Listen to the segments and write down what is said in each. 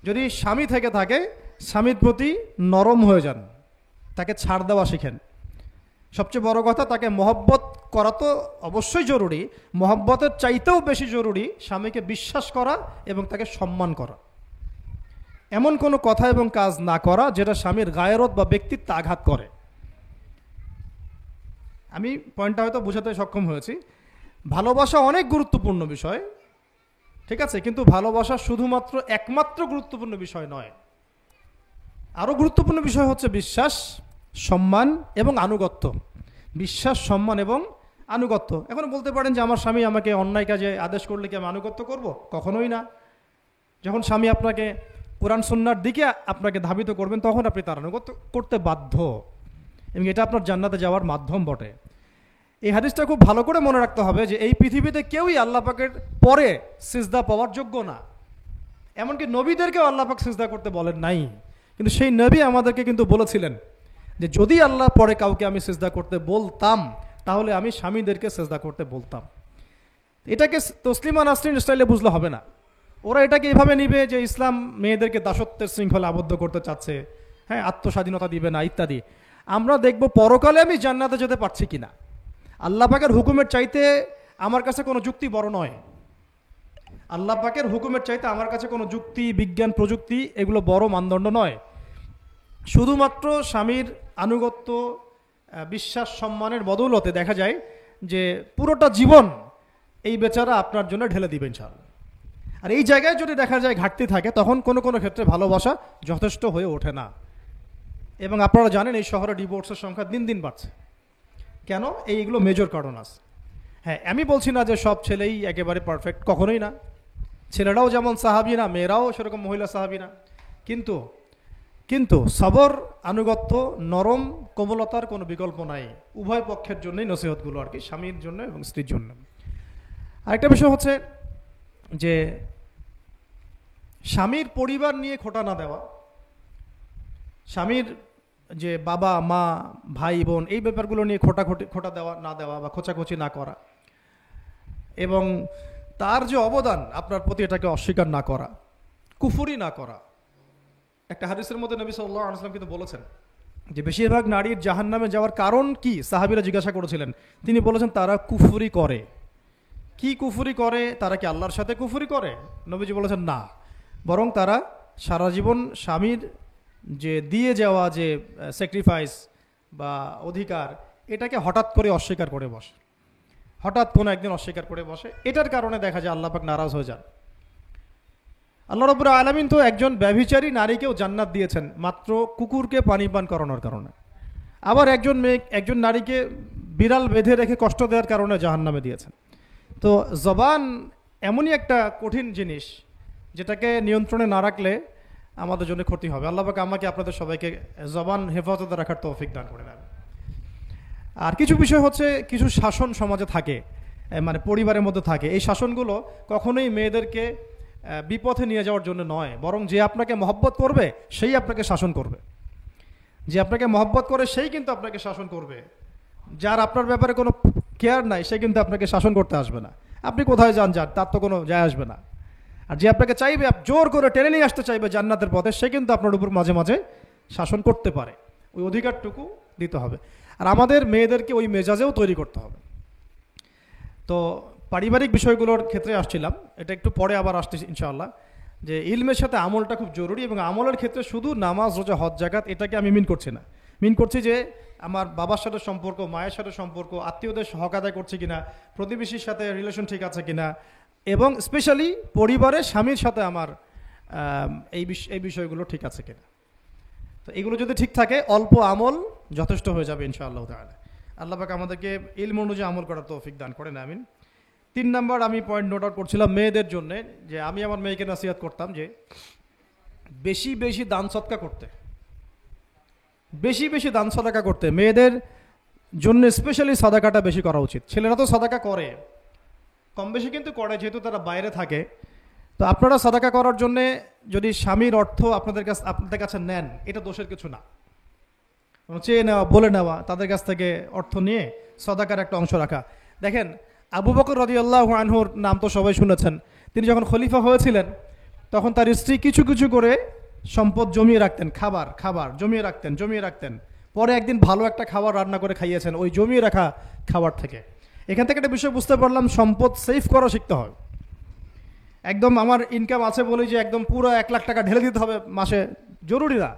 যদি স্বামী থেকে থাকে, স্বামীর প্রতি নরম হয়ে যান, তাকে ছাড় দেওয়া শিখেন। সবচেয়ে বড় কথা, তাকে মহব্বত করা তো অবশ্যই জরুরি, মহব্বতের চাইতেও বেশি জরুরি স্বামীকে বিশ্বাস করা এবং তাকে সম্মান করা। এমন কোনো কথা এবং কাজ না করা যেটা স্বামীর গায়রত বা ব্যক্তিত্বে আঘাত করে। আমি পয়েন্টটা হয়তো বোঝাতে সক্ষম হয়েছি। ভালোবাসা অনেক গুরুত্বপূর্ণ বিষয়, ঠিক আছে, কিন্তু ভালোবাসা শুধুমাত্র একমাত্র গুরুত্বপূর্ণ বিষয় নয়। আরও গুরুত্বপূর্ণ বিষয় হচ্ছে বিশ্বাস, সম্মান এবং আনুগত্য। বিশ্বাস, সম্মান এবং আনুগত্য। এখন বলতে পারেন যে আমার স্বামী আমাকে অন্যায় কাজে আদেশ করলে কি আমি আনুগত্য করব? কখনোই না। যখন স্বামী আপনাকে কোরআন সুন্নাহর দিকে আপনাকে ধাবিত করবেন, তখন আপনি তার আনুগত্য করতে বাধ্য, এবং এটা আপনার জান্নাতে যাওয়ার মাধ্যম বটে। এই হাদিসটা খুব ভালো করে মনে রাখতে হবে যে এই পৃথিবীতে কেউই আল্লাহ পাকের পরে সিজদা পাওয়ার যোগ্য না। এমনকি নবীদেরকেও আল্লাহ পাক সিজদা করতে বলেন নাই, কিন্তু সেই নবী আমাদেরকে কিন্তু বলেছিলেন যে যদি আল্লাহ পরে কাউকে আমি সিজদা করতে বলতাম, তাহলে আমি স্বামীদেরকে সিজদা করতে বলতাম। এটাকে তসলিমা নাসরিন স্টাইলে বুঝলে হবে না। ওরা এটাকে এভাবে নিবে যে ইসলাম মেয়েদেরকে দাসত্বের শৃঙ্খলা আবদ্ধ করতে চাচ্ছে, হ্যাঁ, আত্মস্বাধীনতা দিবে না ইত্যাদি। আমরা দেখব পরকালে আমি জান্নাতে যেতে পারছি কিনা। আল্লাহ পাকের হুকুমের চাইতে আমার কাছে কোনো যুক্তি বড় নয়। আল্লাহ পাকের হুকুমের চাইতে আমার কাছে কোনো যুক্তি, বিজ্ঞান, প্রযুক্তি এগুলো বড় মানদণ্ড নয়। শুধুমাত্র স্বামীর আনুগত্য, বিশ্বাস, সম্মানের বদৌলতে দেখা যায় যে পুরোটা জীবন এই বেচারা আপনার জন্য ঢেলে দিবেন ইনশাআল্লাহ। আর এই জায়গায় যদি দেখা যায় ঘাটতি থাকে, তখন কোনো কোনো ক্ষেত্রে ভালোবাসা যথেষ্ট হয়ে ওঠে না। এবং আপনারা জানেন এই শহরে ডিভোর্সের সংখ্যা দিন দিন বাড়ছে। কেন? এইগুলো মেজর কারণ আছে। হ্যাঁ, আমি বলছি না যে সব ছেলেই একেবারে পারফেক্ট, কখনোই না। ছেলেরাও যেমন সাহাবী না, মেয়েরাও সেরকম মহিলা সাহাবী না। কিন্তু কিন্তু সবর, আনুগত্য, নরম কোমলতার কোনো বিকল্প নাই। উভয় পক্ষের জন্যই নসিহতগুলো আর কি, স্বামীর জন্য এবং স্ত্রীর জন্য। আরেকটা বিষয় হচ্ছে যে স্বামীর পরিবার নিয়ে খোঁটা না দেওয়া, স্বামীর যে বাবা মা ভাই বোন এই ব্যাপারগুলো নিয়ে খোঁটা দেওয়া না দেওয়া বা খোঁচাখুচি না করা, এবং তার যে অবদান আপনার প্রতি এটাকে অস্বীকার না করা, কুফরি না করা। একটা হাদিসের মধ্যে নবী সাল্লাল্লাহু আলাইহি ওয়াসাল্লাম কিন্তু বলেছেন যে বেশিরভাগ নারীর জাহান্নামে যাওয়ার কারণ কি? সাহাবীরা জিজ্ঞাসা করেছিলেন, তিনি বলেছেন তারা কুফরি করে। কি কুফরি করে? তারা কি আল্লাহর সাথে কুফরি করে? নবীজি বলেছেন না, বরং তারা সারা জীবন স্বামীর যে দিয়ে যাওয়া যে স্যাক্রিফাইস বা অধিকার, এটাকে হঠাৎ করে অস্বীকার করে বসে, হঠাৎ কোনো একদিন অস্বীকার করে বসে। এটার কারণে দেখা যায় আল্লাহ পাক নারাজ হয়ে যান। আল্লাহ রাব্বুল আলামিন তো একজন ব্যভিচারী নারীকেও জান্নাত দিয়েছেন মাত্র কুকুরকে পানি পান করানোর কারণে। আবার একজন নারীকে বিড়াল বেঁধে রেখে কষ্ট দেওয়ার কারণে জাহান্নামে দিয়েছেন। তো জবান এমনই একটা কঠিন জিনিস, যেটাকে নিয়ন্ত্রণে না রাখলে আমাদের জন্য ক্ষতি হবে। আল্লাহ পাক আমাকে আপনাদের সবাইকে জবান হেফাজতে রাখার তৌফিক দান করে নেন। আর কিছু বিষয় হচ্ছে, কিছু শাসন সমাজে থাকে, মানে পরিবারের মধ্যে থাকে। এই শাসনগুলো কখনোই মেয়েদেরকে বিপথে নিয়ে যাওয়ার জন্য নয়, বরং যে আপনাকে মহব্বত করবে সেই আপনাকে শাসন করবে। যে আপনাকে মহব্বত করে সেই কিন্তু আপনাকে শাসন করবে। যার আপনার ব্যাপারে কোনো কেয়ার নাই সে কিন্তু আপনাকে শাসন করতে আসবে না। আপনি কোথায় যান তার তো কোনো যায় আসবে না। আর যে আপনাকে চাইবে, জোর করে টেনে নিয়ে আসতে চাইবে জান্নাতের পথে, সে কিন্তু আপনার উপর মাঝে মাঝে শাসন করতে পারে। ওই অধিকারটুকু দিতে হবে। আর আমাদের মেয়েদেরকে ওই মেজাজেও তৈরি করতে হবে। তো পারিবারিক বিষয়গুলোর ক্ষেত্রে আসছিলাম, এটা একটু পরে আবার আসতেছি ইনশাআল্লাহ, যে ইলমের সাথে আমলটা খুব জরুরি। এবং আমলের ক্ষেত্রে শুধু নামাজ, রোজা, হজ, যাকাত এটাকে আমি মিন করছি না। মিন করছি যে আমার বাবার সাথে সম্পর্ক, মায়ের সাথে সম্পর্ক, আত্মীয়দের হক আদায় করছি কিনা, প্রতিবেশীর সাথে রিলেশন ঠিক আছে কিনা, এবং স্পেশালি পরিবারের স্বামীর সাথে আমার এই বিষয়গুলো ঠিক আছে কিনা। তো এগুলো যদি ঠিক থাকে, অল্প আমল যথেষ্ট হয়ে যাবে ইনশাআল্লাহ তাআলা। আল্লাহ পাক আমাদেরকে ইলম অনুযায়ী আমল করার তৌফিক দান করেন, আমিন। 3 নম্বর আমি পয়েন্ট নোট আউট করছিলাম মেয়েদের জন্য, যে আমি আমার মেয়েকে নসিহত করতাম যে বেশি বেশি দান সদকা করতে, বেশি বেশি দান সাদাকা করতে। মেয়েদের জন্য স্পেশালি সাদাকাটা বেশি করা উচিত। ছেলেরা তো সাদাকা করে, কম বেশি কিন্তু করে, যেহেতু তারা বাইরে থাকে। তো আপনারা সাদাকা করার জন্যে যদি স্বামীর অর্থ আপনাদের কাছে নেন, এটা দোষের কিছু না। চেয়ে নেওয়া, বলে নেওয়া, তাদের কাছ থেকে অর্থ নিয়ে সাদাকার একটা অংশ রাখা। দেখেন, আবু বকর রাদিয়াল্লাহু আনহুর নাম তো সবাই শুনেছেন। তিনি যখন খলিফা হয়েছিলেন, তখন তার স্ত্রী কিছু কিছু করে সম্পদ জমিয়ে রাখতেন, খাবার খাবার জমিয়ে রাখতেন। পরে একদিন ভালো একটা খাবার রান্না করে খাইয়েছেন ওই জমিয়ে রাখা খাবার থেকে। এখান থেকে একটা বিষয় বুঝতে পারলাম, সম্পদ সেভ করা শিখতে হয়। একদম আমার ইনকাম আছে বলে যে একদম পুরো 1 লাখ টাকা ঢেলে দিতে হবে মাসে, জরুরি না।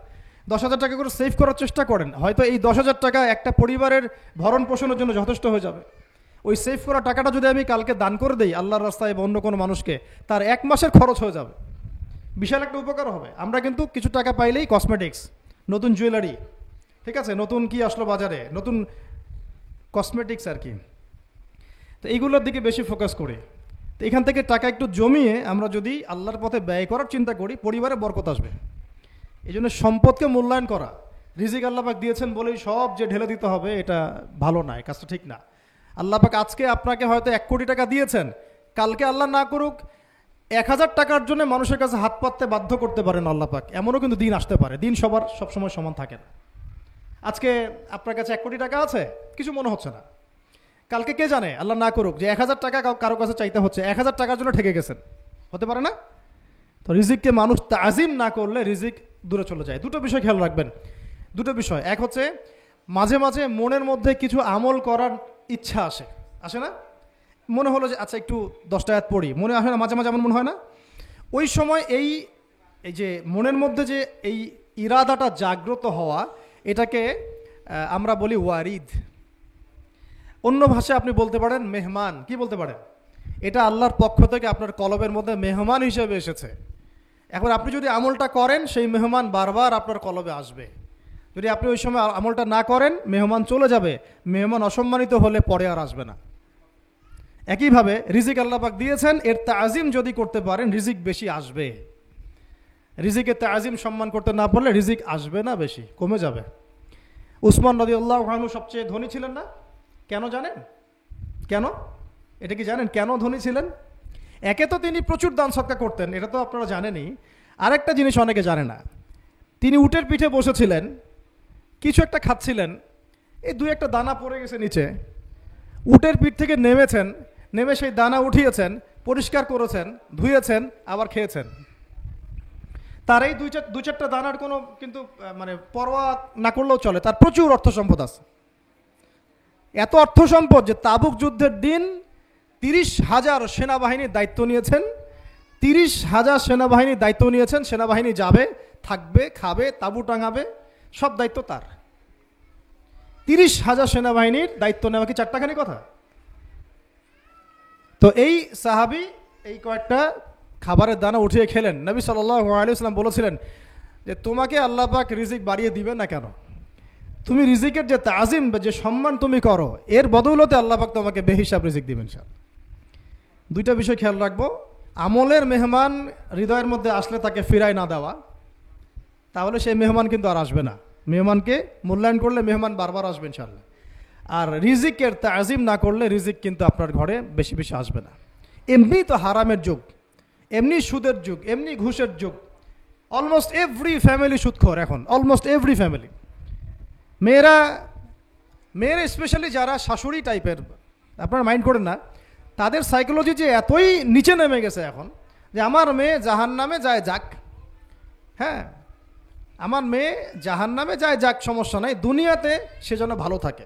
10,000 টাকা করে সেভ করার চেষ্টা করেন, হয়তো এই 10,000 টাকা একটা পরিবারের ভরণ পোষণের জন্য যথেষ্ট হয়ে যাবে। ওই সেভ করা টাকাটা যদি আমি কালকে দান করে দিই আল্লাহর রাস্তায় বা অন্য কোনো মানুষকে, তার 1 মাসের খরচ হয়ে যাবে, বিশাল একটা উপকার হবে। আমরা কিন্তু কিছু টাকা পাইলেই কসমেটিক্স, নতুন জুয়েলারি, ঠিক আছে, নতুন কি আসলো বাজারে, নতুন কসমেটিক্স আর কি, তো এইগুলোর দিকে বেশি ফোকাস করি। তো এখান থেকে টাকা একটু জমিয়ে আমরা যদি আল্লাহর পথে ব্যয় করার চিন্তা করি, পরিবারে বরকত আসবে। এই জন্য সম্পদকে মূল্যায়ন করা, রিজিক আল্লাহ পাক দিয়েছেন বলেই সব যে ঢেলে দিতে হবে, এটা ভালো না, এই কাজটা ঠিক না। আল্লাহ পাক আজকে আপনাকে হয়তো 1 কোটি টাকা দিয়েছেন, কালকে আল্লাহ না করুক 1000 টাকার জন্য মানুষের কাছে হাত পাততে বাধ্য করতে পারেন আল্লাহ পাক, এমনও কিন্তু দিন আসতে পারে। দিন সবসময় সমান থাকে না। আজকে আপনার কাছে 1 কোটি টাকা আছে, কিছু মনে হচ্ছে না, কালকে কে জানে আল্লাহ না করুক যে 1000 টাকা কারো কাছে চাইতে হচ্ছে, 1000 টাকার জন্য ঠেকে গেছেন, হতে পারে না। তো রিজিককে মানুষ তাজিম না করলে রিজিক দূরে চলে যায়। দুটো বিষয় খেয়াল রাখবেন, দুটো বিষয়। এক হচ্ছে মাঝে মাঝে মনের মধ্যে কিছু আমল করার ইচ্ছা আসে না, মনে হলো যে আচ্ছা একটু 10টা আয়াত পড়ি, মনে আসে না, মাঝে মাঝে এমন মনে হয় না। ওই সময় এই যে মনের মধ্যে যে এই ইরাদাটা জাগ্রত হওয়া, এটাকে আমরা বলি ওয়ারিদ। অন্য ভাষায় আপনি বলতে পারেন মেহমান। কি বলতে পারেন? এটা আল্লাহর পক্ষ থেকে আপনার কলবের মধ্যে মেহমান হিসেবে এসেছে। এখন আপনি যদি আমলটা করেন, সেই মেহমান বারবার আপনার কলবে আসবে। যদি আপনি ওই সময় আমলটা না করেন, মেহমান চলে যাবে, মেহমান অসম্মানিত হলে পরে আর আসবে না। একইভাবে রিজিক আল্লাহ পাক দিয়েছেন, এর তাজিম যদি করতে পারেন রিজিক বেশি আসবে। রিজিকের তাজিম সম্মান করতে না পারলে রিজিক আসবে না, বেশি কমে যাবে। উসমান রাদিয়াল্লাহু আনহু সবচেয়ে ধনী ছিলেন না? কেন জানেন? কেন? এটা কি জানেন কেন ধনী ছিলেন? একে তো তিনি প্রচুর দান সদকা করতেন, এটা তো আপনারা জানেনই। আরেকটা জিনিস অনেকে জানে না, তিনি উটের পিঠে বসেছিলেন, কিছু একটা খাচ্ছিলেন, এই 2-1 দানা পড়ে গেছে নিচে, উটের পিঠ থেকে নেমেছেন, নেমে সেই দানা উঠিয়েছেন, পরিষ্কার করেছেন, ধুয়েছেন, আবার খেয়েছেন। তার এই 2-4টা দানার কোনো কিন্তু মানে পরোয়া না করলেও চলে, তার প্রচুর অর্থ সম্পদ আছে। এত অর্থ সম্পদ যে তাবুক যুদ্ধের দিন 30,000 সেনাবাহিনীর দায়িত্ব নিয়েছেন। 30,000 সেনাবাহিনীর দায়িত্ব নিয়েছেন। সেনাবাহিনী যাবে, থাকবে, খাবে, তাঁবু টাঙাবে, সব দায়িত্ব তার। 30,000 সেনাবাহিনীর দায়িত্ব নেওয়া কি 4টাখানি কথা? তো এই সাহাবী এই কয়েকটা খাবারের দানা উঠিয়ে খেলেন। নবী সাল্লাল্লাহু আলাইহি ওয়াসাল্লাম বলেছিলেন যে তোমাকে আল্লাহ পাক রিজিক বাড়িয়ে দিবে না কেন? তুমি রিজিকের যে তাজিম বা যে সম্মান তুমি করো, এর বদৌলতে আল্লাহ পাক তোমাকে বেহিসাব রিজিক দিবেন। ইনশাআল্লাহ। 2টা বিষয় খেয়াল রাখবো। আমলের মেহমান হৃদয়ের মধ্যে আসলে তাকে ফিরায় না দেওয়া, তাহলে সেই মেহমান কিন্তু আর আসবে না। মেহমানকে মূল্যায়ন করলে মেহমান বারবার আসবে ইনশাআল্লাহ। আর রিজিকের তাজিম না করলে রিজিক কিন্তু আপনার ঘরে বেশি বেশি আসবে না। এমনি তো হারামের যুগ, এমনি সুদের যুগ, এমনি ঘুষের যুগ। অলমোস্ট এভরি ফ্যামিলি সুদখোর এখন, অলমোস্ট এভরি ফ্যামিলি। মেয়েরা স্পেশালি যারা শাশুড়ি টাইপের, আপনারা মাইন্ড করেন না, তাদের সাইকোলজি যে এতই নিচে নেমে গেছে এখন যে আমার মেয়ে জাহান্নামে যায় যাক, হ্যাঁ আমার মেয়ে জাহান্নামে যায় যাক, সমস্যা নাই, দুনিয়াতে সে যেন ভালো থাকে।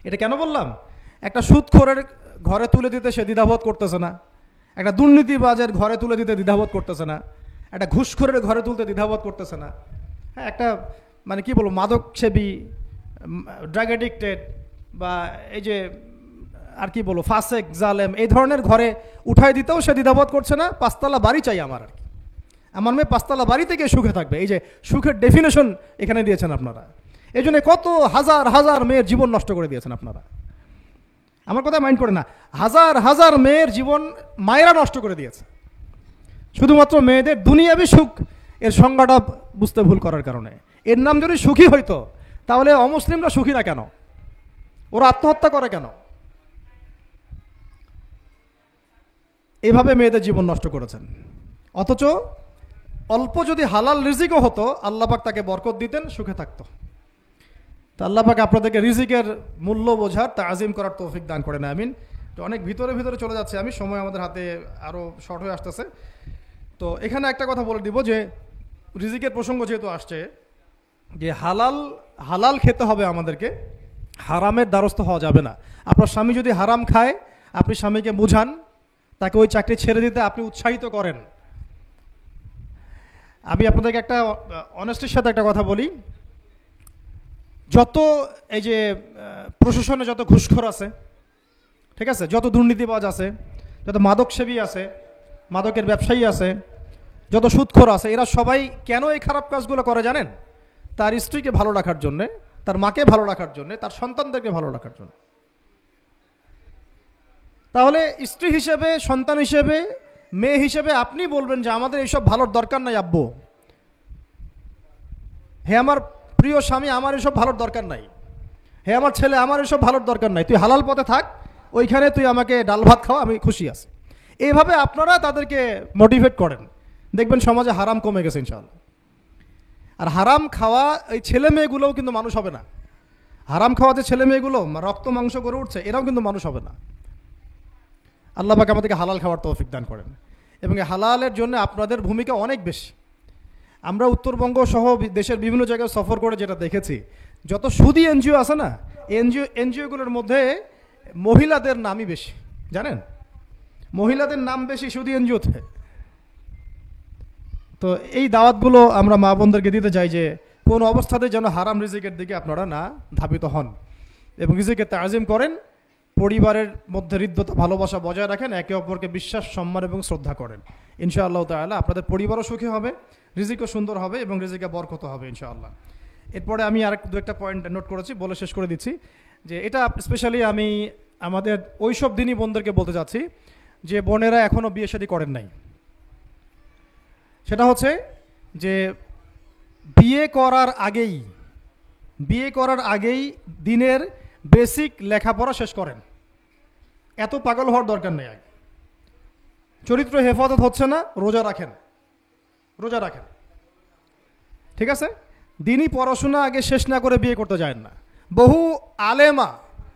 এটা কেন বললাম? একটা সুদখোরের ঘরে তুলে দিতে সে দ্বিধাবোধ করতেছে না, একটা দুর্নীতিবাজের ঘরে তুলে দিতে দ্বিধাবোধ করতেছে না, একটা ঘুষখোরের ঘরে তুলতে দ্বিধাবোধ করতেছে না, হ্যাঁ একটা মানে কি বলবো মাদক সেবী, ড্রাগ অ্যাডিক্টেড বা এই যে আর কি বলবো ফাসেক জালেম, এই ধরনের ঘরে উঠাই দিতেও সে দ্বিধাবোধ করছে না। 5তলা বাড়ি চাই আমার, আর কি আমার মেয়ে 5তলা বাড়ি থেকে সুখে থাকবে। এই যে সুখের ডেফিনেশন এখানে দিয়েছেন আপনারা। এই জন্য কত হাজার হাজার মেয়ের জীবন নষ্ট করে দিয়েছেন আপনারা। আমার কথা মাইন্ড করে না, হাজার হাজার মেয়ের জীবন মায়েরা নষ্ট করে দিয়েছে, শুধুমাত্র মেয়েদের দুনিয়াবি সুখ এর সংজ্ঞাটা বুঝতে ভুল করার কারণে। এর নাম যদি সুখী হইতো তাহলে অমুসলিমরা সুখী না কেন? ওরা আত্মহত্যা করে কেন? এভাবে মেয়েদের জীবন নষ্ট করেছেন। অথচ অল্প যদি হালাল রিজিকও হতো আল্লাহ পাক তাকে বরকত দিতেন, সুখে থাকতো। তো আল্লাহ পাক আপনাদেরকে রিজিকের মূল্য বোঝার, তাজিম করার তৌফিক দান করেন, আমিন। তো অনেক ভিতরে চলে যাচ্ছে আমি, সময় আমাদের হাতে আরও শর্ট হয়ে আসতেছে। তো এখানে একটা কথা বলে দিব যে রিজিকের প্রসঙ্গ যেহেতু আসছে, যে হালাল হালাল খেতে হবে আমাদেরকে, হারামের দ্বারস্থ হওয়া যাবে না। আপনার স্বামী যদি হারাম খায়, আপনি স্বামীকে বুঝান, তাকে ওই চাকরি ছেড়ে দিতে আপনি উৎসাহিত করেন। আমি আপনাদেরকে একটা অনেস্টির সাথে একটা কথা বলি, যত এই যে প্রশাসনে যত ঘুষখোর আছে, ঠিক আছে, যত দুর্নীতিবাজ আছে, যত মাদকসেবী আছে, মাদকের ব্যবসায়ী আছে, যত সুদখোর আছে, এরা সবাই কেন এই খারাপ কাজগুলো করে জানেন? তার স্ত্রীকে ভালো রাখার জন্যে, তার মাকে ভালো রাখার জন্যে, তার সন্তানদেরকে ভালো রাখার জন্য। তাহলে স্ত্রী হিসেবে, সন্তান হিসেবে, মেয়ে হিসেবে আপনি বলবেন যে আমাদের এইসব ভালোর দরকার নাই আব্বু, হে আমার প্রিয় স্বামী, আমার এসব ভালোর দরকার নাই, হে আমার ছেলে, আমার এসব ভালোর দরকার নাই, তুই হালাল পথে থাক, ওইখানে তুই আমাকে ডাল ভাত খাওয়া, আমি খুশি আছি। এইভাবে আপনারা তাদেরকে মোটিভেট করেন, দেখবেন সমাজে হারাম কমে গেছে ইনশাআল্লাহ। আর হারাম খাওয়া এই ছেলে মেয়েগুলোও কিন্তু মানুষ হবে না। হারাম খাওয়া যে ছেলে মেয়েগুলো রক্ত মাংস করে উঠছে, এরাও কিন্তু মানুষ হবে না। আল্লাহ পাক আমাদেরকে হালাল খাওয়ার তৌফিক দান করেন, এবং এই হালালের জন্য আপনাদের ভূমিকা অনেক বেশি। আমরা উত্তরবঙ্গ সহ দেশের বিভিন্ন জায়গায় সফর করে যেটা দেখেছি, যত সুদী এনজিও আছে না, এনজিওগুলোর মধ্যে মহিলাদের নামই বেশি, জানেন? মহিলাদের নাম বেশি সুদী এনজিওতে। তো এই দাওয়াতগুলো আমরা মা বোনদেরকে দিতে চাই যে কোন অবস্থাতে যেন হারাম রিজিকের দিকে আপনারা না ধাবিত হন, এবং রিজিকে তাজিম করেন, পরিবারের মধ্যে হৃদ্যতা ভালোবাসা বজায় রাখেন, একে অপরকে বিশ্বাস, সম্মান এবং শ্রদ্ধা করেন। ইনশাআল্লাহ তাআলা আপনাদের পরিবারও সুখী হবে, রিজিকও সুন্দর হবে, এবং রিজিকে বরকত হবে ইনশাআল্লাহ। এরপরে আমি আর দু একটা পয়েন্ট নোট করেছি, বলে শেষ করে দিচ্ছি। যে এটা স্পেশালি আমি আমাদের ওইসব দিনই বোনদেরকে বলতে চাচ্ছি যে বোনেরা এখনও বিয়ে শাদী করেন নাই। সেটা হচ্ছে যে বিয়ে করার আগেই দিনের বেসিক লেখাপড়া শেষ করেন। এত পাগল হওয়ার দরকার নেই। আগে চরিত্র হেফাজত হচ্ছে না, রোজা রাখেন, ঠিক আছে? দিনই পড়াশোনা আগে শেষ না করে বিয়ে করতে যায় না। বহু আলেমা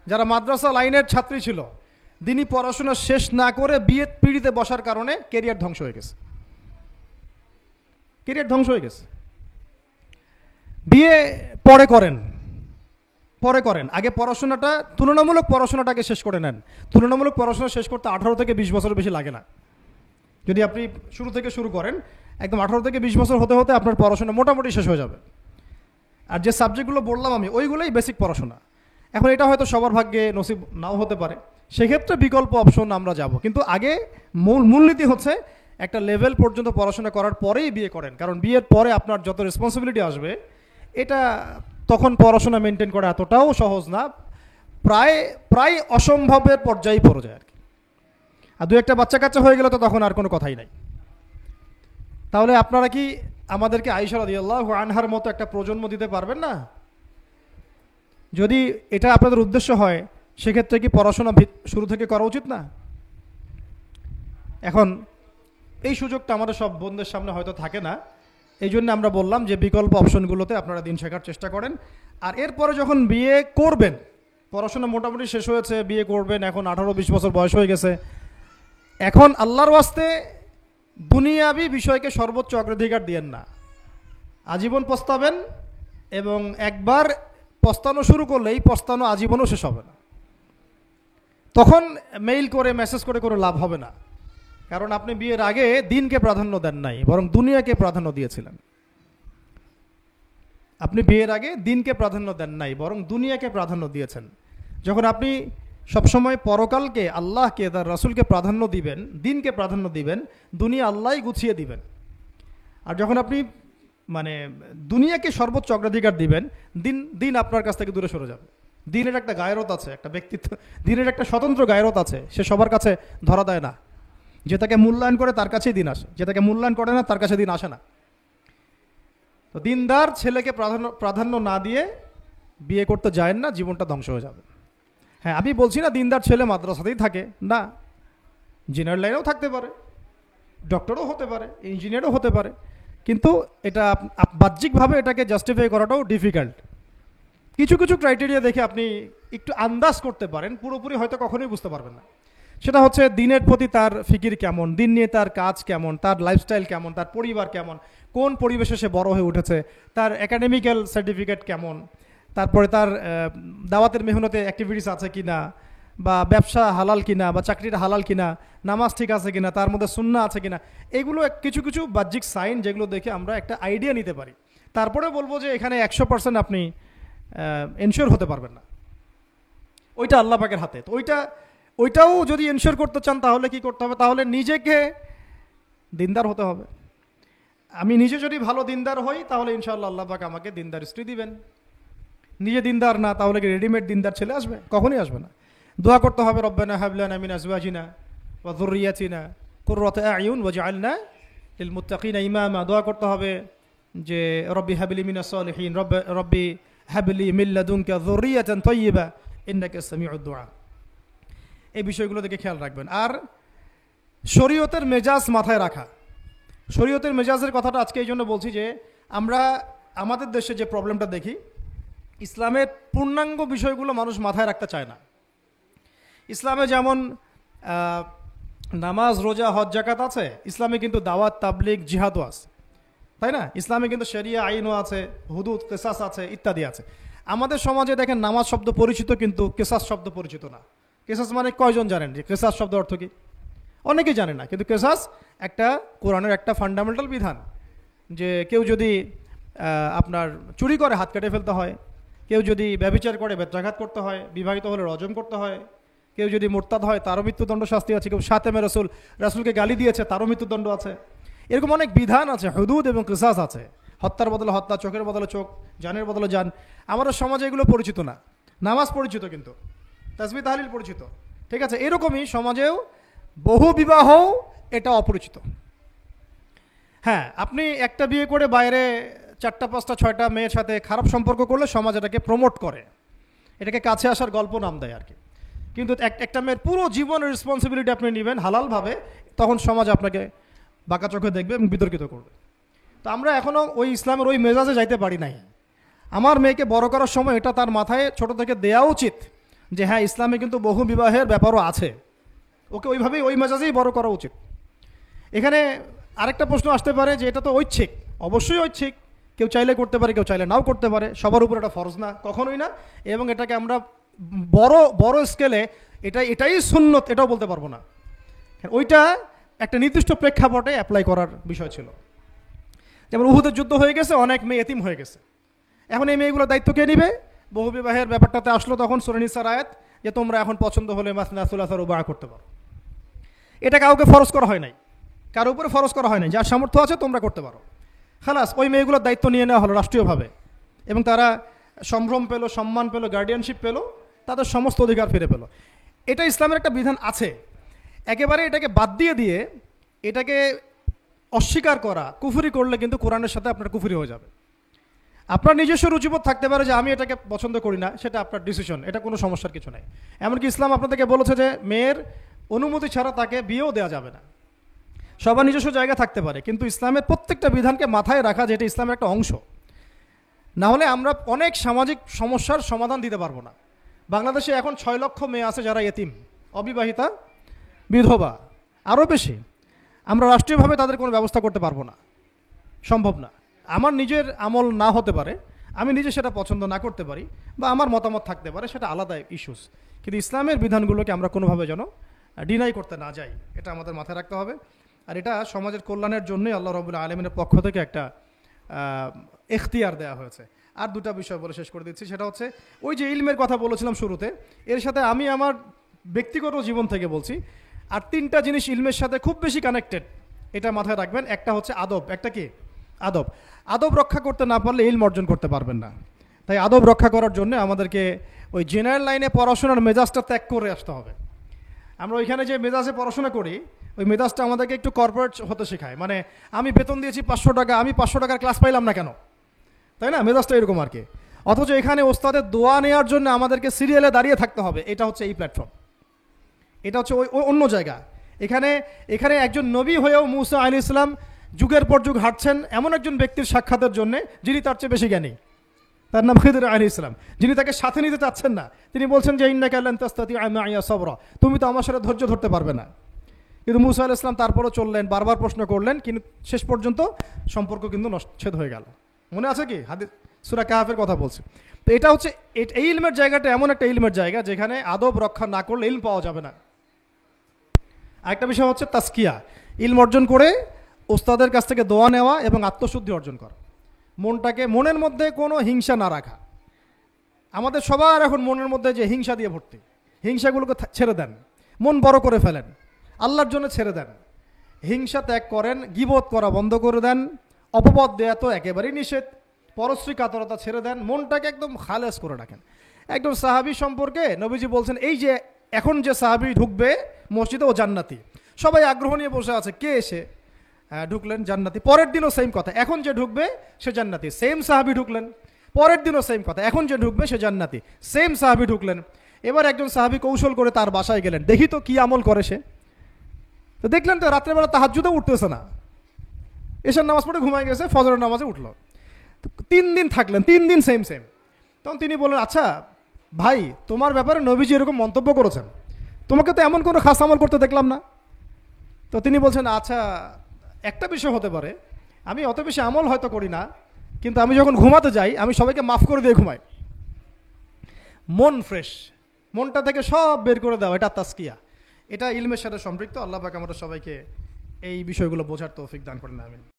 যারা মাদ্রাসা লাইনের ছাত্রী ছিল, দিনই পড়াশোনা শেষ না করে বিয়ে পিড়িতে বসার কারণে কেরিয়ার ধ্বংস হয়ে গেছে। বিয়ে পরে করেন, আগে পড়াশোনাটা, তুলনামূলক পড়াশোনাটাকে শেষ করে নেন। তুলনামূলক পড়াশোনা শেষ করতে 18 থেকে 20 বছর বেশি লাগে না। যদি আপনি শুরু করেন, একদম 18 থেকে 20 বছর হতে হতে আপনার পড়াশোনা মোটামুটি শেষ হয়ে যাবে। আর যে সাবজেক্টগুলো বললাম আমি, ওইগুলোই বেসিক পড়াশোনা। এখন এটা হয়তো সবার ভাগ্যে নসিব নাও হতে পারে, সেক্ষেত্রে বিকল্প অপশন আমরা যাব। কিন্তু আগে মূলনীতি হচ্ছে একটা লেভেল পর্যন্ত পড়াশোনা করার পরেই বিয়ে করেন, কারণ বিয়ের পরে আপনার যত রেসপন্সিবিলিটি আসবে, এটা তখন পড়াশোনা মেনটেন করা এতটাও সহজ না, প্রায় অসম্ভবের পর্যায়ে পড়ে যায় আর কি। আর দু একটা বাচ্চা কাচ্চা হয়ে গেলে তো তখন আর কোনো কথাই নাই। তাহলে আপনারা কি আমাদেরকে আয়েশা রাদিয়াল্লাহু আনহার মতো একটা প্রজন্ম দিতে পারবেন না? যদি এটা আপনাদের উদ্দেশ্য হয়, সেক্ষেত্রে কি পড়াশোনা শুরু থেকে করা উচিত না? এখন এই সুযোগটা আমাদের সব বোনদের সামনে হয়তো থাকে না, এই জন্য আমরা বললাম যে বিকল্প অপশনগুলোতে আপনারা দিন শেখার চেষ্টা করেন। আর এরপরে যখন বিয়ে করবেন, পড়াশোনা মোটামুটি শেষ হয়েছে, বিয়ে করবেন, এখন 18-20 বছর বয়স হয়ে গেছে, এখন আল্লাহর ওয়াস্তে দুনিয়াবি বিষয়কে সর্বোচ্চ অগ্রাধিকার দিয়েন না। আজীবন পস্তাবেন, এবং একবার পস্তানো শুরু করলেই পস্তানো আজীবনও শেষ হবে না। তখন মেইল করে, মেসেজ করে কোনো লাভ হবে না, কারণ আপনি বিয়ের আগে দিনকে প্রাধান্য দেন নাই, বরং দুনিয়াকে প্রাধান্য দিয়েছিলেন। আপনি বিয়ের আগে দিনকে প্রাধান্য দেন নাই, বরং দুনিয়াকে প্রাধান্য দিয়েছেন। যখন আপনি সবসময় পরকালকে, আল্লাহকে, তার রাসূলকে প্রাধান্য দিবেন, দিনকে প্রাধান্য দিবেন, দুনিয়া আল্লাহই গুছিয়ে দিবেন। আর যখন আপনি দুনিয়াকে সর্বোচ্চ অগ্রাধিকার দিবেন, দিন আপনার কাছ থেকে দূরে সরে যাবে। দিনের একটা গায়রত আছে, একটা ব্যক্তিত্ব, দিনের একটা স্বতন্ত্র গায়রত আছে, সে সবার কাছে ধরা দেয় না। যে তাকে মূল্যায়ন করে তার কাছেই দিন আসে, যে তাকে মূল্যায়ন করে না তার কাছে দিন আসে না। তো দিনদার ছেলেকে প্রাধান্য না দিয়ে বিয়ে করতে যায় না, জীবনটা ধ্বংস হয়ে যাবে। হ্যাঁ, আমি বলছি না দিনদার ছেলে মাদ্রাসাতেই থাকে, না, ইঞ্জিনিয়ার লাইনেও থাকতে পারে, ডক্টরও হতে পারে, ইঞ্জিনিয়ারও হতে পারে, কিন্তু এটা বাহ্যিকভাবে এটাকে জাস্টিফাই করাটাও ডিফিকাল্ট। কিছু ক্রাইটেরিয়া দেখে আপনি একটু আন্দাজ করতে পারেন, পুরোপুরি হয়তো কখনোই বুঝতে পারবেন না। সেটা হচ্ছে দিনের প্রতি তার ফিকির কেমন, দিন নিয়ে তার কাজ কেমন, তার লাইফস্টাইল কেমন, তার পরিবার কেমন, কোন পরিবেশে সে বড় হয়ে উঠেছে, তার একাডেমিক্যাল সার্টিফিকেট কেমন, তারপরে তার দাওয়াতের মেহনতে অ্যাক্টিভিটিস আছে কিনা, বা ব্যবসা হালাল কিনা, বা চাকরিটা হালাল কিনা, নামাজ ঠিক আছে কিনা, তার মধ্যে সুন্নাহ আছে কিনা। এগুলো কিছু কিছু বাহ্যিক সাইন যেগুলো দেখে আমরা একটা আইডিয়া নিতে পারি। তারপরে বলবো যে এখানে 100% আপনি এনশিওর হতে পারবেন না, ওইটা আল্লাহ পাকের হাতে। তো ওইটাও যদি এনশিওর করতে চান তাহলে কি করতে হবে? তাহলে নিজেকে দিনদার হতে হবে। আমি নিজে যদি ভালো দিনদার হই তাহলে ইনশাআল্লাহ আল্লাহ পাক আমাকে দিনদার স্ত্রী দিবেন। নিজে দিনদার না, তাহলে কি রেডিমেড দিনদার ছেলে আসবে? কখনই আসবে না। দোয়া করতে হবে, রব্বানা হাব লানা মিন আজওয়াজিনা ওয়া যুররিয়াতিনা কুররাতা আ'য়ুন ওয়াজআলনা লিল মুত্তাকিনা ইমামা। দোয়া করতে হবে যে রব্বি হাবলি মিনাস সালিহিন, রব্বি হাবলি মিন লাদুনকা যুররিয়াতান তাইয়্যিবা ইন্নাকা সামিউদ দুআ। এই বিষয়গুলো থেকে খেয়াল রাখবেন। আর শরীয়তের মেজাজ মাথায় রাখা। শরীয়তের মেজাজের কথাটা আজকে এই জন্য বলছি যে আমরা আমাদের দেশে যে প্রবলেমটা দেখি, ইসলামের পূর্ণাঙ্গ বিষয়গুলো মানুষ মাথায় রাখতে চায় না। ইসলামে যেমন নামাজ, রোজা, হজ, জাকাত আছে, ইসলামে কিন্তু দাওয়াত, তাবলিগ, জিহাদও আছে, তাই না? ইসলামে কিন্তু শরিয়া আইনও আছে, হুদুদ, কেসাস আছে, ইত্যাদি আছে। আমাদের সমাজে দেখেন নামাজ শব্দ পরিচিত কিন্তু কেসাস শব্দ পরিচিত না। কেসাস মানে কয়জন জানেন যে কেসাস শব্দ অর্থ কি? অনেকেই জানে না। কিন্তু কেসাস একটা কোরআনের একটা ফান্ডামেন্টাল বিধান যে কেউ যদি আপনার চুরি করে হাত কেটে ফেলতে হয়, কেউ যদি ব্যভিচার করে বেত্রাঘাত করতে হয়, বিবাহিত হলে রজম করতে হয়, কেউ যদি মোরতাদ হয় তারও মৃত্যুদণ্ড শাস্তি আছে, কেউ শাতেমে রাসূলকে গালি দিয়েছে তারও মৃত্যুদণ্ড আছে। এরকম অনেক বিধান আছে, হুদুদ এবং কিসাস আছে। হত্যার বদলে হত্যা, চোখের বদলে চোখ, জানের বদলে জান। আমাদের সমাজে এগুলো পরিচিত না। নামাজ পরিচিত কিন্তু, তাসবিহ তাহলিল পরিচিত, ঠিক আছে? এরকমই সমাজেও বহু বিবাহ এটা অপরিচিত। হ্যাঁ, আপনি একটা বিয়ে করে বাইরে 4টা 5টা 6টা মেয়ের সাথে খারাপ সম্পর্ক করলে সমাজ এটাকে প্রমোট করে, এটাকে কাছে আসার গল্প নাম দেয় আর কি। কিন্তু একটা মেয়ের পুরো জীবনের রেসপন্সিবিলিটি আপনি নেবেন হালালভাবে, তখন সমাজ আপনাকে বাঁকা চোখে দেখবে এবং বিতর্কিত করবে। তো আমরা এখনও ওই ইসলামের ওই মেজাজে যাইতে পারি নাই। আমার মেয়েকে বড় করার সময় এটা তার মাথায় ছোট থেকে দেওয়া উচিত যে হ্যাঁ, ইসলামে কিন্তু বহু বিবাহের ব্যাপারও আছে, ওকে ওইভাবেই ওই মেজাজেই বড় করা উচিত। এখানে আরেকটা প্রশ্ন আসতে পারে যে এটা তো ঐচ্ছিক। অবশ্যই ঐচ্ছিক, কেউ চাইলে করতে পারে, কেউ চাইলে নাও করতে পারে, সবার উপর এটা ফরজ না, কখনোই না। এবং এটাকে আমরা বড় স্কেলে এটাই সুন্নত এটাও বলতে পারবো না। ওইটা একটা নির্দিষ্ট প্রেক্ষাপটে অ্যাপ্লাই করার বিষয় ছিল। যেমন উহুদের যুদ্ধ হয়ে গেছে, অনেক মেয়ে এতিম হয়ে গেছে, এখন এই মেয়েগুলোর দায়িত্ব কে নিবে? বহু বিবাহের ব্যাপারটাতে আসলো তখন সূরা নিসার আয়াত যে তোমরা এখন পছন্দ হলে মাসনা সুলাসা রুবা করতে পারো। এটা কাউকে ফরজ করা হয় নাই, কারো উপরে ফরজ করা হয় নাই। যার সামর্থ্য আছে তোমরা করতে পারো, খালাস। ওই মেয়েগুলোর দায়িত্ব নিয়ে নেওয়া হলো রাষ্ট্রীয়ভাবে, এবং তারা সম্ভ্রম পেল, সম্মান পেল, গার্ডিয়ানশিপ পেল, তাদের সমস্ত অধিকার ফিরে পেল। এটা ইসলামের একটা বিধান আছে। একেবারে এটাকে বাদ দিয়ে এটাকে অস্বীকার করা, কুফরি করলে কিন্তু কোরআনের সাথে আপনার কুফরি হয়ে যাবে। আপনার নিজস্ব রুচিবোধ থাকতে পারে যে আমি এটাকে পছন্দ করি না, সেটা আপনার ডিসিশন, এটা কোনো সমস্যার কিছু নাই। এমনকি ইসলাম আপনাদেরকে বলেছে যে মেয়ের অনুমতি ছাড়া তাকে বিয়েও দেওয়া যাবে না। সবার নিজস্ব জায়গা থাকতে পারে, কিন্তু ইসলামের প্রত্যেকটা বিধানকে মাথায় রাখা যেটা ইসলামের একটা অংশ। না হলে আমরা অনেক সামাজিক সমস্যার সমাধান দিতে পারবো না। বাংলাদেশে এখন 6 লক্ষ মেয়ে আছে যারা এতিম, অবিবাহিতা, বিধবা, আরও বেশি। আমরা রাষ্ট্রীয়ভাবে তাদের কোনো ব্যবস্থা করতে পারবো না, সম্ভব না। আমার নিজের আমল না হতে পারে, আমি নিজে সেটা পছন্দ না করতে পারি, বা আমার মতামত থাকতে পারে, সেটা আলাদা ইস্যুস। কিন্তু ইসলামের বিধানগুলোকে আমরা কোনোভাবে যেন ডিনাই করতে না যাই, এটা আমাদের মাথায় রাখতে হবে। আর এটা সমাজের কল্যাণের জন্যই আল্লাহ রাব্বুল আলামিনের পক্ষ থেকে একটা এখতিয়ার দেওয়া হয়েছে। আর দুটা বিষয় বলে শেষ করে দিচ্ছি, সেটা হচ্ছে ওই যে ইলমের কথা বলেছিলাম শুরুতে, এর সাথে আমি আমার ব্যক্তিগত জীবন থেকে বলছি আর 3টা জিনিস ইলমের সাথে খুব বেশি কানেক্টেড, এটা মাথায় রাখবেন। একটা হচ্ছে আদব। একটা কি? আদব। আদব রক্ষা করতে না পারলে ইলম অর্জন করতে পারবেন না। তাই আদব রক্ষা করার জন্য আমাদেরকে ওই জেনারেল লাইনে পড়াশোনার মেজাজটা ত্যাগ করে আসতে হবে। আমরা ওইখানে যে মেজাজে পড়াশোনা করি, ওই মেজাজটা আমাদেরকে একটু কর্পোরেট হতে শেখায়। মানে আমি বেতন দিয়েছি 500 টাকা, আমি 500 টাকার ক্লাস পাইলাম না কেন, তাই না? মেজাজটা এরকম আর কি। অথচ এখানে ওস্তাদের দোয়া নেওয়ার জন্য আমাদেরকে সিরিয়ালে দাঁড়িয়ে থাকতে হবে। এটা হচ্ছে এই প্ল্যাটফর্ম, এটা হচ্ছে ওই অন্য জায়গা। এখানে একজন নবী হয়েও মুসা আলাইহিস সালাম যুগের পর যুগ হাঁটছেন এমন একজন ব্যক্তির সাক্ষাতের জন্য যিনি তার চেয়ে বেশি জ্ঞানী, তার নাম খিদর আলাইহিস সালাম, যিনি তাকে সাথে নিতে চাচ্ছেন না। তিনি বলছেন যে ইন্নাকা লান তাস্তাতিআ মাইয়া সাবরা, তুমি তো আমার সাথে ধৈর্য ধরতে পারবে না। কিন্তু মুসা আলাইহিস সালাম তারপরও চললেন, বারবার প্রশ্ন করলেন, কিন্তু শেষ পর্যন্ত সম্পর্ক কিন্তু নচ্ছেদ হয়ে গেল। মনে আছে কি হাদিস সূরা কাহফের কথা বলছে। তো এটা হচ্ছে এই ইলমের জায়গাটা এমন একটা ইলমের জায়গা যেখানে আদব রক্ষা না করলে ইলম পাওয়া যাবে না। আরেকটা বিষয় হচ্ছে তাসকিয়া, ইলম অর্জন করে ওস্তাদের কাছ থেকে দোয়া নেওয়া এবং আত্মশুদ্ধি অর্জন করা। মনের মধ্যে কোনো হিংসা না রাখা। আমাদের সবার এখন মনের মধ্যে যে হিংসা দিয়ে ভর্তি, হিংসাগুলোকে ছেড়ে দেন, মন বড় করে ফেলেন, আল্লাহর জন্য ছেড়ে দেন, হিংসা ত্যাগ করেন, গীবত করা বন্ধ করে দেন, অপবাদ দেয়া তো একেবারেই নিষেধ, পরশ্রী কাতরতা ছেড়ে দেন, মনটাকে একদম খালেস করে রাখেন। একদম সাহাবী সম্পর্কে নবীজি বলছেন, এই যে এখন যে সাহাবী ঢুকবে মসজিদে ও জান্নাতি, সবাই আগ্রহ নিয়ে বসে আছে, কে এসে ঢুকলেন জান্নাতি। পরের দিনও সেম কথা, এখন যে ঢুকবে সে জান্নাতি। সেম সাহাবী ঢুকলেন, পরের দিনও সেম কথা, এখন যে ঢুকবে সে জান্নাতি। সেম সাহাবী ঢুকলেন। এবার একজন সাহাবী কৌশল করে তার বাসায় গেলেন, দেখি তো কি আমল করে সে। তো দেখলেন তো রাত্রেবেলা তাহাজ্জুদে উঠতেছে না, এশার নামাজ পড়ে ঘুমায় গেছে, ফজরের নামাজে উঠলো। 3 দিন থাকলেন, 3 দিন সেম। তখন তিনি বললেন, আচ্ছা ভাই, তোমার ব্যাপারে নবীজি এরকম মন্তব্য করেছেন, তোমাকে তো এমন কোনো খাস আমল করতে দেখলাম না। তো তিনি বলছেন, আচ্ছা একটা বিষয় হতে পারে, আমি অত বেশি আমল হয়তো করি না, কিন্তু আমি যখন ঘুমাতে যাই আমি সবাইকে মাফ করে দিয়ে ঘুমাই। মন ফ্রেশ, মনটা থেকে সব বের করে দেওয়া, এটা তাসকিয়া, এটা ইলমের সাথে সম্পৃক্ত। আল্লাহ পাক আমাদের সবাইকে এই বিষয়গুলো বোঝার তৌফিক দান করেন, আমিন।